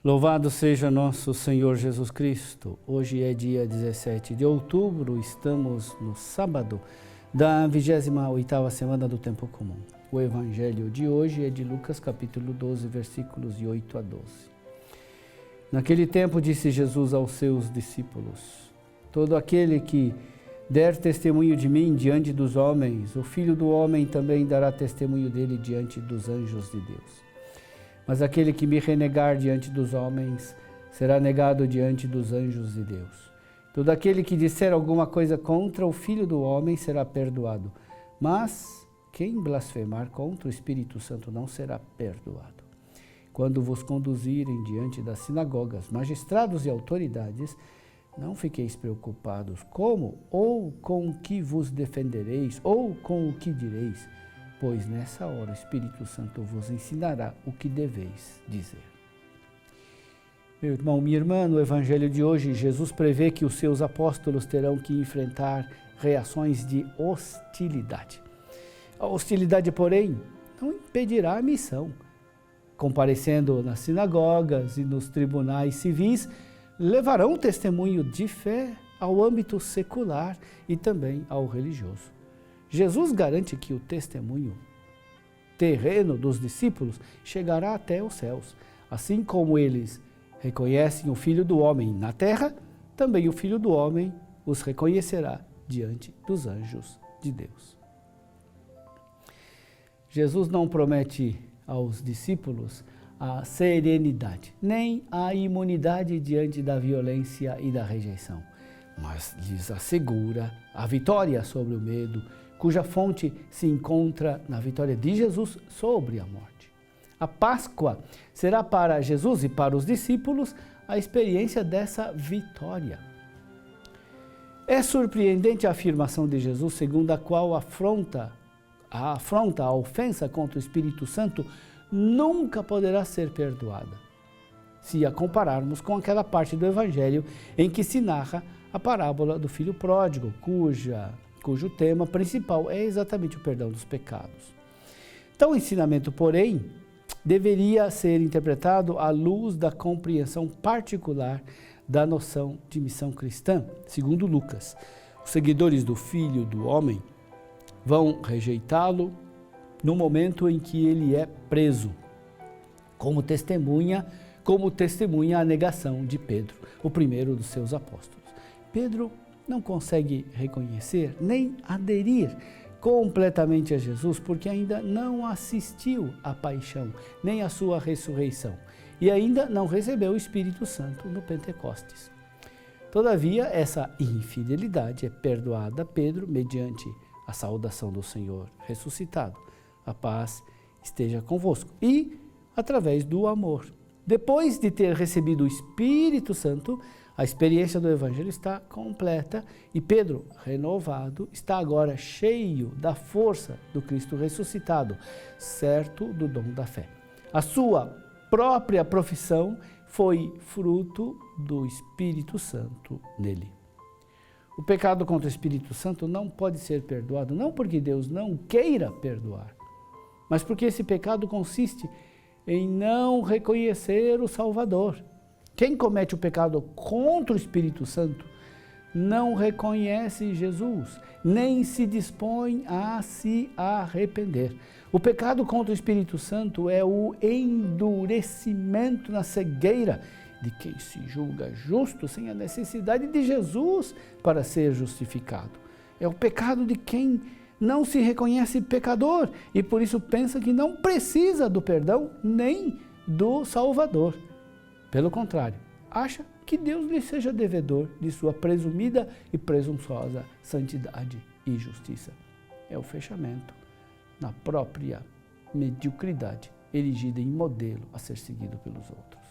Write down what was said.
Louvado seja nosso Senhor Jesus Cristo. Hoje é dia 17 de outubro, estamos no sábado da 28ª semana do Tempo Comum. O Evangelho de hoje é de Lucas capítulo 12, versículos de 8 a 12. Naquele tempo disse Jesus aos seus discípulos: todo aquele que der testemunho de mim diante dos homens, o Filho do Homem também dará testemunho dele diante dos anjos de Deus. Mas aquele que me renegar diante dos homens, será negado diante dos anjos de Deus. Todo aquele que disser alguma coisa contra o Filho do Homem será perdoado. Mas quem blasfemar contra o Espírito Santo não será perdoado. Quando vos conduzirem diante das sinagogas, magistrados e autoridades, não fiqueis preocupados como ou com o que vos defendereis ou com o que direis, pois nessa hora o Espírito Santo vos ensinará o que deveis dizer. Meu irmão, minha irmã, no Evangelho de hoje, Jesus prevê que os seus apóstolos terão que enfrentar reações de hostilidade. A hostilidade, porém, não impedirá a missão. Comparecendo nas sinagogas e nos tribunais civis, levarão testemunho de fé ao âmbito secular e também ao religioso. Jesus garante que o testemunho terreno dos discípulos chegará até os céus. Assim como eles reconhecem o Filho do Homem na terra, também o Filho do Homem os reconhecerá diante dos anjos de Deus. Jesus não promete aos discípulos a serenidade, nem a imunidade diante da violência e da rejeição, mas lhes assegura a vitória sobre o medo, cuja fonte se encontra na vitória de Jesus sobre a morte. A Páscoa será para Jesus e para os discípulos a experiência dessa vitória. É surpreendente a afirmação de Jesus, segundo a qual a ofensa contra o Espírito Santo nunca poderá ser perdoada, se a compararmos com aquela parte do Evangelho em que se narra a parábola do filho pródigo, cujo tema principal é exatamente o perdão dos pecados. Então, o ensinamento, porém, deveria ser interpretado à luz da compreensão particular da noção de missão cristã. Segundo Lucas, os seguidores do Filho do Homem vão rejeitá-lo no momento em que ele é preso, como testemunha a negação de Pedro, o primeiro dos seus apóstolos. Pedro não consegue reconhecer nem aderir completamente a Jesus, porque ainda não assistiu à paixão, nem à sua ressurreição, e ainda não recebeu o Espírito Santo no Pentecostes. Todavia, essa infidelidade é perdoada a Pedro mediante a saudação do Senhor ressuscitado. A paz esteja convosco. E através do amor. Depois de ter recebido o Espírito Santo, a experiência do Evangelho está completa e Pedro, renovado, está agora cheio da força do Cristo ressuscitado, certo do dom da fé. A sua própria profissão foi fruto do Espírito Santo nele. O pecado contra o Espírito Santo não pode ser perdoado, não porque Deus não queira perdoar, mas porque esse pecado consiste em não reconhecer o Salvador. Quem comete o pecado contra o Espírito Santo não reconhece Jesus, nem se dispõe a se arrepender. O pecado contra o Espírito Santo é o endurecimento na cegueira de quem se julga justo sem a necessidade de Jesus para ser justificado. É o pecado de quem não se reconhece pecador e por isso pensa que não precisa do perdão nem do Salvador. Pelo contrário, acha que Deus lhe seja devedor de sua presumida e presunçosa santidade e justiça. É o fechamento na própria mediocridade, erigida em modelo a ser seguido pelos outros.